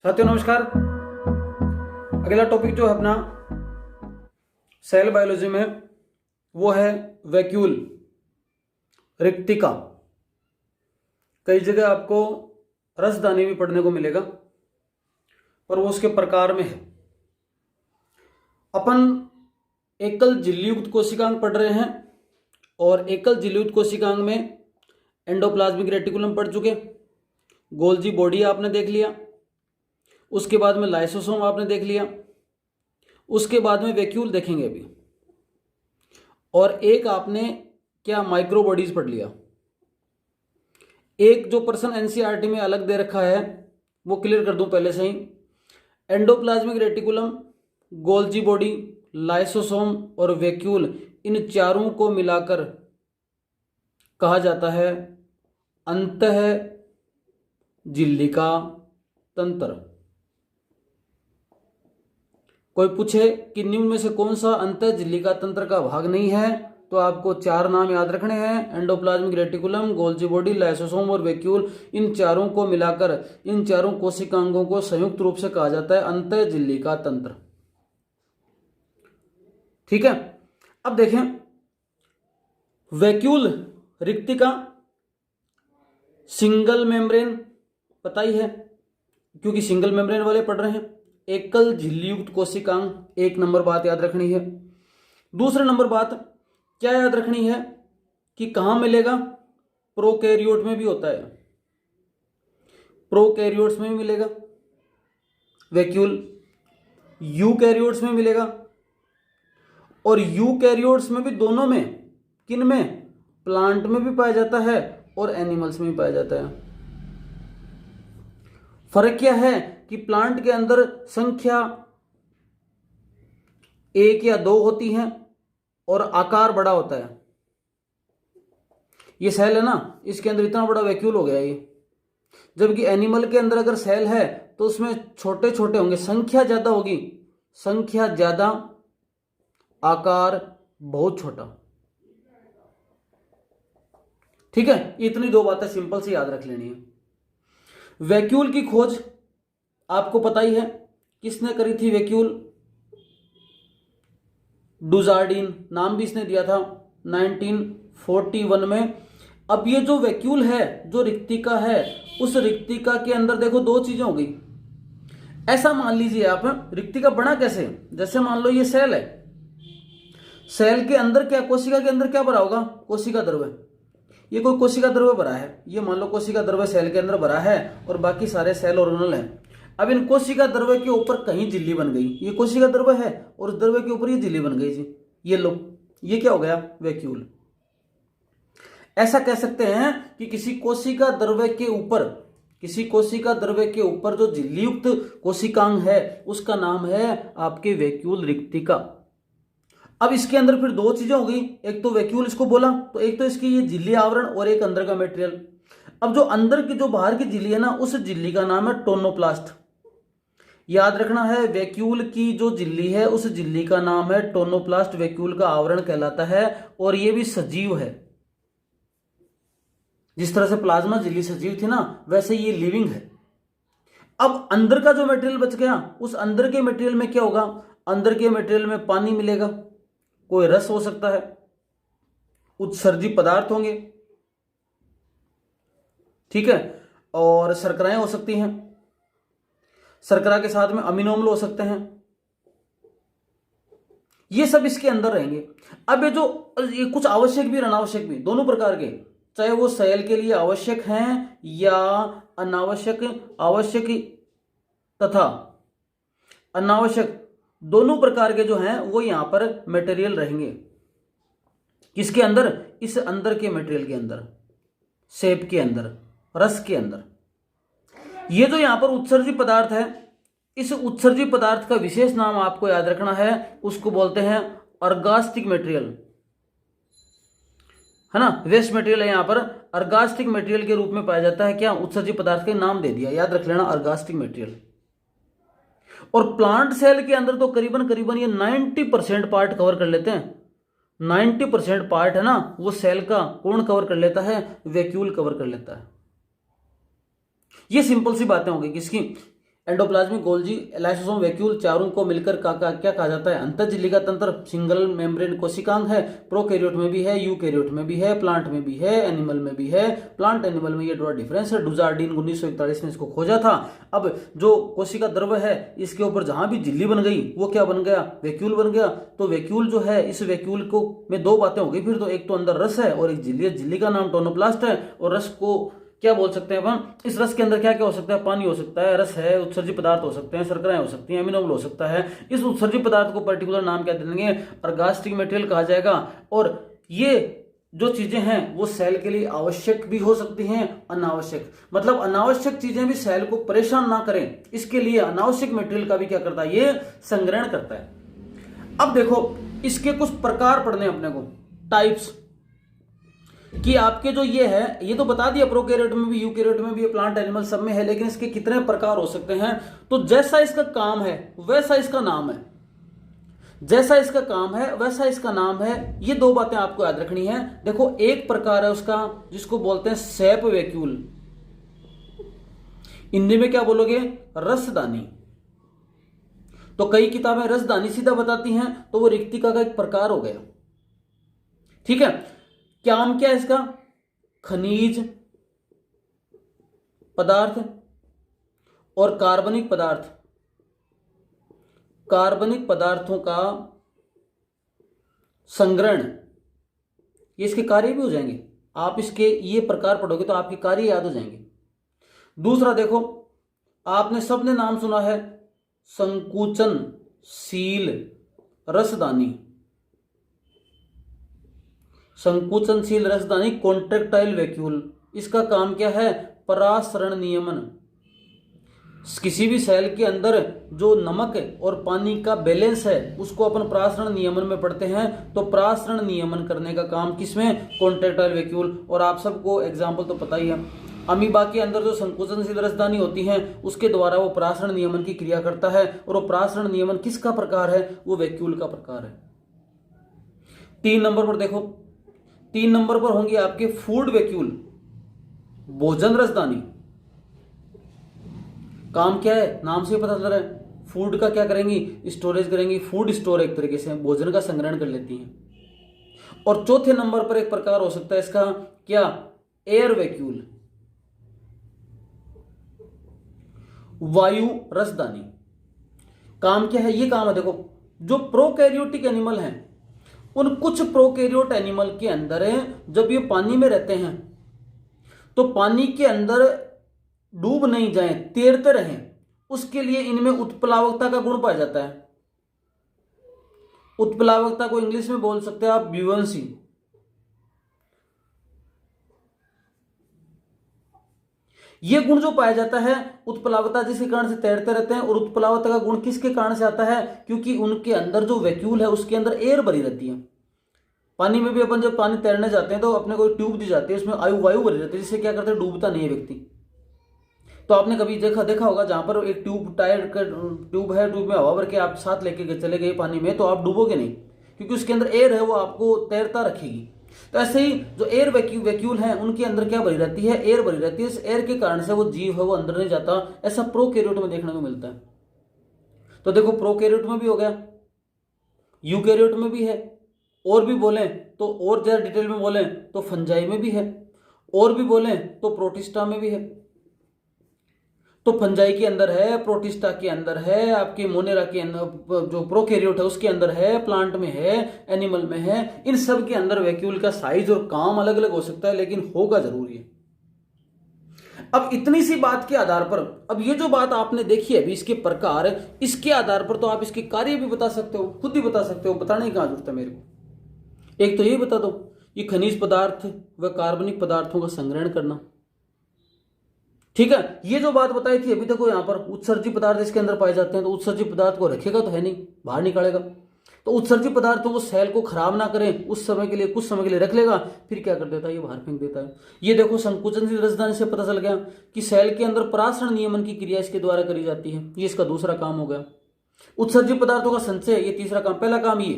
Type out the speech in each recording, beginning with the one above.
साथियों नमस्कार। अगला टॉपिक जो है अपना सेल बायोलॉजी में वो है वैक्यूल, रिक्तिका। कई जगह आपको रसदानी भी पढ़ने को मिलेगा और वो उसके प्रकार में है। अपन एकल झिल्लीयुक्त कोशिकांग पढ़ रहे हैं और एकल झिल्लीयुक्त कोशिकांग में एंडोप्लाज्मिक रेटिकुलम पढ़ चुके, गोल्जी बॉडी आपने देख लिया, उसके बाद में लाइसोसोम आपने देख लिया, उसके बाद में वैक्यूल देखेंगे अभी, और एक आपने क्या माइक्रो बॉडीज पढ़ लिया। एक जो पर्सन एनसीईआरटी में अलग दे रखा है वो क्लियर कर दूं पहले से ही। Endoplasmic reticulum, Golgi body, lysosome और वैक्यूल, इन चारों को मिलाकर कहा जाता है अंतः झिल्लिका तंत्र। कोई पूछे कि निम्न में से कौन सा अंतः झिल्लिका तंत्र का भाग नहीं है, तो आपको चार नाम याद रखने हैं: endoplasmic reticulum, Golgi body, lysosome और वैक्यूल। इन चारों को मिलाकर इन चारों कोशिकांगों को संयुक्त रूप से कहा जाता है अंतः झिल्लिका तंत्र। ठीक है, अब देखें वैक्यूल रिक्तिका सिंगल मेम्ब्रेन पता ही है क्योंकि सिंगल मेम्ब्रेन वाले पढ़ रहे हैं। एकल झिल्लीयुक्त कोशिकांग, एक नंबर बात याद रखनी है। दूसरा नंबर बात क्या याद रखनी है कि कहां मिलेगा? प्रोकैरियोट में भी होता है, प्रोकैरियोट्स में भी मिलेगा वैक्यूल, यूकैरियोट्स में मिलेगा, और यूकैरियोट्स में भी दोनों में, किन में? प्लांट में भी पाया जाता है और एनिमल्स में भी पाया जाता है। फर्क क्या है कि प्लांट के अंदर संख्या 1 या 2 होती है और आकार बड़ा होता है। ये सेल है ना, इसके अंदर इतना बड़ा वैक्यूल हो गया ये। जबकि एनिमल के अंदर अगर सेल है तो उसमें छोटे छोटे होंगे, संख्या ज्यादा होगी, संख्या ज्यादा, आकार बहुत छोटा। ठीक है, इतनी दो बातें सिंपल से याद रख लेनी है। वैक्यूल की खोज आपको पता ही है, किसने करी थी वैक्यूल? डुजार्डिन, नाम भी इसने दिया था 1941 में। अब ये जो वैक्यूल है, जो रिक्तिका है, उस रिक्तिका के अंदर देखो दो चीजें हो गई। ऐसा मान लीजिए आप, रिक्तिका बना कैसे? जैसे मान लो ये सेल है, सेल के अंदर क्या, कोशिका के अंदर क्या भरा होगा? कोशिका द्रव्य। ये कोई कोशिका द्रव्य भरा है, ये मान लो कोशिका द्रव्य सेल के अंदर भरा है और बाकी सारे सेल ऑर्गेनल हैं। अब इन कोशिका द्रव्य के ऊपर कहीं झिल्ली बन गई, ये कोशिका द्रव्य है और उस द्रव्य के ऊपर ये झिल्ली बन गई जी, ये लो, ये क्या हो गया? वैक्यूल। ऐसा कह सकते हैं कि किसी कोशिका द्रव्य के ऊपर, किसी कोशिका द्रव्य के ऊपर जो झिल्लीयुक्त कोशिकांग है उसका नाम है आपके वैक्यूल रिक्तिका। अब इसके अंदर फिर दो चीजें हो गई, एक तो वैक्यूल इसको बोला, तो एक तो इसकी ये झिल्ली आवरण और एक अंदर का मटेरियल। अब जो अंदर की, जो बाहर की झिल्ली है ना, उस झिल्ली का नाम है टोनोप्लास्ट। याद रखना है, वैक्यूल की जो झिल्ली है उस झिल्ली का नाम है टोनोप्लास्ट, वैक्यूल का आवरण कहलाता है, और ये भी सजीव है। जिस तरह से प्लाज्मा झिल्ली सजीव थी ना, वैसे ये लिविंग है। अब अंदर का जो मटेरियल बच गया, उस अंदर के मटेरियल में क्या होगा? अंदर के मटेरियल में पानी मिलेगा, कोई रस हो सकता है, उत्सर्जी पदार्थ होंगे, ठीक है, और शर्कराएं हो सकती हैं, शर्करा के साथ में अमीनो अम्ल हो सकते हैं, ये सब इसके अंदर रहेंगे। अब ये कुछ आवश्यक भी और अनावश्यक भी, दोनों प्रकार के, चाहे वो सेल के लिए आवश्यक हैं या अनावश्यक, आवश्यक तथा अनावश्यक दोनों प्रकार के जो हैं वो यहां पर मटेरियल रहेंगे। किसके अंदर? इस अंदर के मटेरियल के अंदर, सेप के अंदर, रस के अंदर। ये जो यहां पर उत्सर्जी पदार्थ है, इस उत्सर्जी पदार्थ का विशेष नाम आपको याद रखना है, उसको बोलते हैं अर्गास्टिक मटेरियल, है ना। वेस्ट मटेरियल है यहां पर, अर्गास्टिक मटेरियल के रूप में पाया जाता है। क्या? उत्सर्जी पदार्थ का नाम दे दिया, याद रख लेना, अर्गास्टिक मटेरियल। और प्लांट सेल के अंदर तो करीबन करीबन ये 90% पार्ट कवर कर लेते हैं। 90% पार्ट है ना, वो सेल का कौन कवर कर लेता है? वैक्यूल कवर कर लेता है। ये सिंपल सी बातें होंगी किसकी? एंडोप्लाज्मिक गोल्जी, लाइसोसोम, वैक्यूल, चारों को मिलकर क्या कहा जाता है? अंतःझिल्लिका तंत्र। सिंगल मेम्ब्रेन कोशिकांग है, प्रोकैरियोट में भी है, यूकैरियोट में भी है, प्लांट में भी है, एनिमल में भी है। प्लांट एनिमल में ये थोड़ा डिफरेंस है। डुजार्डिन 1941 में इसको खोजा था। अब जो कोशिका द्रव है इसके ऊपर जहां भी झिल्ली बन गई वो क्या बन गया? वैक्यूल बन गया। तो वैक्यूल जो है, इस वैक्यूल को में दो बातें हो गई फिर तो, एक तो अंदर रस है और एक झिल्ली है। झिल्ली का नाम टोनोप्लास्ट है और रस को क्या बोल सकते हैं अपन? इस रस के अंदर क्या क्या हो सकता है? पानी हो सकता है, रस है, उत्सर्जी पदार्थ हो सकते हैं, शर्कराएं हो सकती हैं, एमिनो अम्ल हो सकता है। इस उत्सर्जी पदार्थ को पर्टिकुलर नाम क्या देंगे? अर्गास्टिक मटेरियल कहा जाएगा। और ये जो चीजें हैं वो सेल के लिए आवश्यक भी हो सकती हैं, अनावश्यक। मतलब अनावश्यक चीजें भी सेल को परेशान ना करें, इसके लिए अनावश्यक मटेरियल का भी क्या करता है? ये संग्रहण करता है। अब देखो इसके कुछ प्रकार पढ़ने अपने को, टाइप्स, कि आपके जो ये है, ये तो बता दिया प्रोकैरियोट में भी, यूकैरियोट में भी, प्लांट एनिमल सब में है, लेकिन इसके कितने प्रकार हो सकते हैं? तो जैसा इसका काम है वैसा इसका नाम है। जैसा इसका काम है वैसा इसका नाम है। ये दो बातें आपको याद रखनी है। देखो एक प्रकार है उसका जिसको बोलते हैं सैप वैक्यूल। हिंदी में क्या बोलोगे? रसदानी। तो कई किताबें रसदानी सीधा बताती हैं, तो वो रिक्तिका का एक प्रकार हो गया। ठीक है। काम क्या है इसका? खनिज पदार्थ और कार्बनिक पदार्थ, कार्बनिक पदार्थों का संग्रहण, ये इसके कार्य भी हो जाएंगे। आप इसके ये प्रकार पढ़ोगे तो आपके कार्य याद हो जाएंगे। दूसरा देखो, आपने सबने नाम सुना है संकुचनशील रसदानी। संकुचनशील रसदानी, कॉन्ट्रैक्टाइल वैक्यूल। इसका काम क्या है? परासरण नियमन। किसी भी सेल के अंदर जो नमक और पानी का बैलेंस है उसको अपन परासरण नियमन में पढ़ते हैं। तो परासरण नियमन करने का काम किसमें? Contractile vacuole. और आप सबको एग्जाम्पल तो पता ही है, अमीबा के अंदर जो संकुचनशील रसदानी होती है उसके द्वारा वो परासरण नियमन की क्रिया करता है। और वो परासरण नियमन किसका प्रकार है? वो वैक्यूल का प्रकार है। 3 नंबर पर देखो, 3 नंबर पर होंगे आपके फूड वैक्यूल, भोजन रसदानी। काम क्या है? नाम से पता चल रहा है, फूड का क्या करेंगी? स्टोरेज करेंगी। फूड स्टोर एक तरीके से भोजन का संग्रहण कर लेती हैं। और चौथे नंबर पर एक प्रकार हो सकता है इसका, क्या? एयर वैक्यूल, वायु रसदानी। काम क्या है? ये काम है देखो, जो प्रोकैरियोटिक एनिमल हैं उन कुछ प्रोकैरियोट एनिमल के अंदर जब ये पानी में रहते हैं तो पानी के अंदर डूब नहीं जाएं, तैरते रहें, उसके लिए इनमें उत्प्लावकता का गुण पाया जाता है। उत्प्लावकता को इंग्लिश में बोल सकते हैं आप ब्यूएंसी। ये गुण जो पाया जाता है उत्प्लावकता, जिसके कारण से तैरते रहते हैं। और उत्प्लावकता का गुण किसके कारण से आता है? क्योंकि उनके अंदर जो वैक्यूल है उसके अंदर एयर भरी रहती है। पानी में भी अपन जब पानी तैरने जाते हैं तो अपने को ट्यूब दी जाती है, उसमें वायु भरी रहती है, जिससे क्या करते हैं? डूबता नहीं है व्यक्ति। तो आपने कभी देखा होगा जहां पर एक ट्यूब, टायर का ट्यूब है, ट्यूब में हवा भर के आप साथ लेके चले गए पानी में, तो आप डूबोगे नहीं, क्योंकि उसके अंदर एयर है, वो आपको तैरता रखेगी। तो ऐसे ही जो एयर वैक्यूल हैं उनके अंदर क्या भरी रहती है? एयर भरी रहती है। इस एयर के कारण से वो जीव है वो अंदर नहीं जाता। ऐसा प्रोकैरियोट में देखने को मिलता है। तो देखो प्रोकैरियोट में भी हो गया, यूकैरियोट में भी है, और भी बोलें तो और ज्यादा डिटेल में बोलें तो फंजाई में भी है, और भी बोलें तो प्रोटिस्टा में भी है। तो फंजाई के अंदर है, प्रोटिस्टा के अंदर है, आपके मोनेरा के अंदर जो प्रोकैरियोट है उसके अंदर है, प्लांट में है, एनिमल में है। इन सब के अंदर वैक्यूल का साइज और काम अलग अलग हो सकता है, लेकिन होगा जरूरी है। अब इतनी सी बात के आधार पर, अब ये जो बात आपने देखी है अभी इसके प्रकार, इसके आधार पर तो आप इसके कार्य भी बता सकते हो, खुद ही बता सकते हो, बताने की कहां जरूरत है मेरे को। एक तो ये बता दो, ये खनिज पदार्थ व कार्बनिक पदार्थों का संग्रहण करना। ठीक है, ये जो बात बताई थी अभी, देखो यहां पर उत्सर्जी पदार्थ इसके अंदर पाए जाते हैं, तो उत्सर्जी पदार्थ को रखेगा तो है नहीं, बाहर निकालेगा। तो उत्सर्जी पदार्थों को सेल को खराब ना करें, उस समय के लिए, कुछ समय के लिए रख लेगा, फिर क्या कर देता है? ये बाहर फेंक देता है। ये देखो संकुचनशील रसदानी से पता चल गया कि सेल के अंदर परासरण नियमन की क्रिया इसके द्वारा करी जाती है। ये इसका दूसरा काम हो गया। उत्सर्जी पदार्थों का संचय, ये तीसरा काम। पहला काम ये,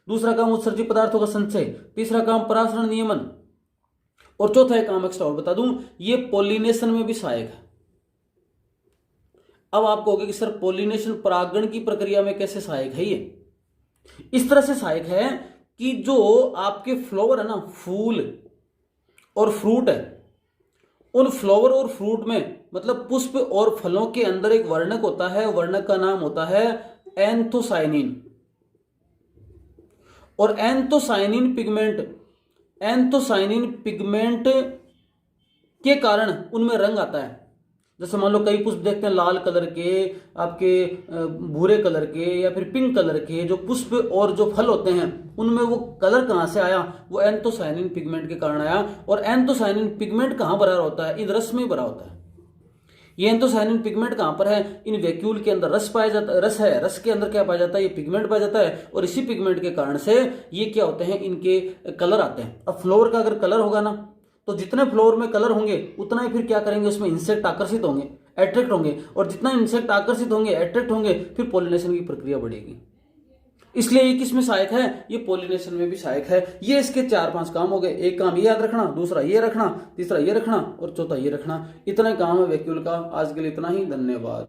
दूसरा काम उत्सर्जी पदार्थों का संचय, तीसरा काम परासरण नियमन, और चौथा एक काम एक्स्ट्रा और बता दूं, ये पॉलिनेशन में भी सहायक है। अब आप कहोगे कि सर पोलिनेशन परागण की प्रक्रिया में कैसे सहायक है ये? इस तरह से सहायक है कि जो आपके फ्लावर है ना, फूल और फ्रूट है, उन फ्लावर और फ्रूट में मतलब पुष्प और फलों के अंदर एक वर्णक होता है, वर्णक का नाम होता है एंथोसायनिन। और एंथोसायनिन पिगमेंट के कारण उनमें रंग आता है। जैसे मान लो कई पुष्प देखते हैं लाल कलर के, आपके भूरे कलर के या फिर पिंक कलर के, जो पुष्प और जो फल होते हैं उनमें वो कलर कहाँ से आया? वो एंथोसायनिन पिगमेंट के कारण आया। और एंथोसायनिन पिगमेंट कहाँ भरा होता है? इन रस में भरा होता है। ये एंथोसायनिन पिगमेंट कहाँ पर है? इन वैक्यूल के अंदर रस पाया जाता है, रस है, रस के अंदर क्या पाया जाता है? ये पिगमेंट पाया जाता है। और इसी पिगमेंट के कारण से ये क्या होते हैं? इनके कलर आते हैं। अब फ्लोर का अगर कलर होगा ना, तो जितने फ्लोर में कलर होंगे उतना ही फिर क्या करेंगे, उसमें इंसेक्ट आकर्षित होंगे, अट्रैक्ट होंगे। और जितना इंसेक्ट आकर्षित होंगे, अट्रैक्ट होंगे, फिर पॉलिनेशन की प्रक्रिया बढ़ेगी। इसलिए ये किस में सहायक है? ये पॉलिनेशन में भी सहायक है। ये इसके 4-5 काम हो गए। एक काम ये याद रखना, दूसरा ये रखना, तीसरा ये रखना और चौथा ये रखना। इतना काम है वैक्यूल का। आज के लिए इतना ही। धन्यवाद।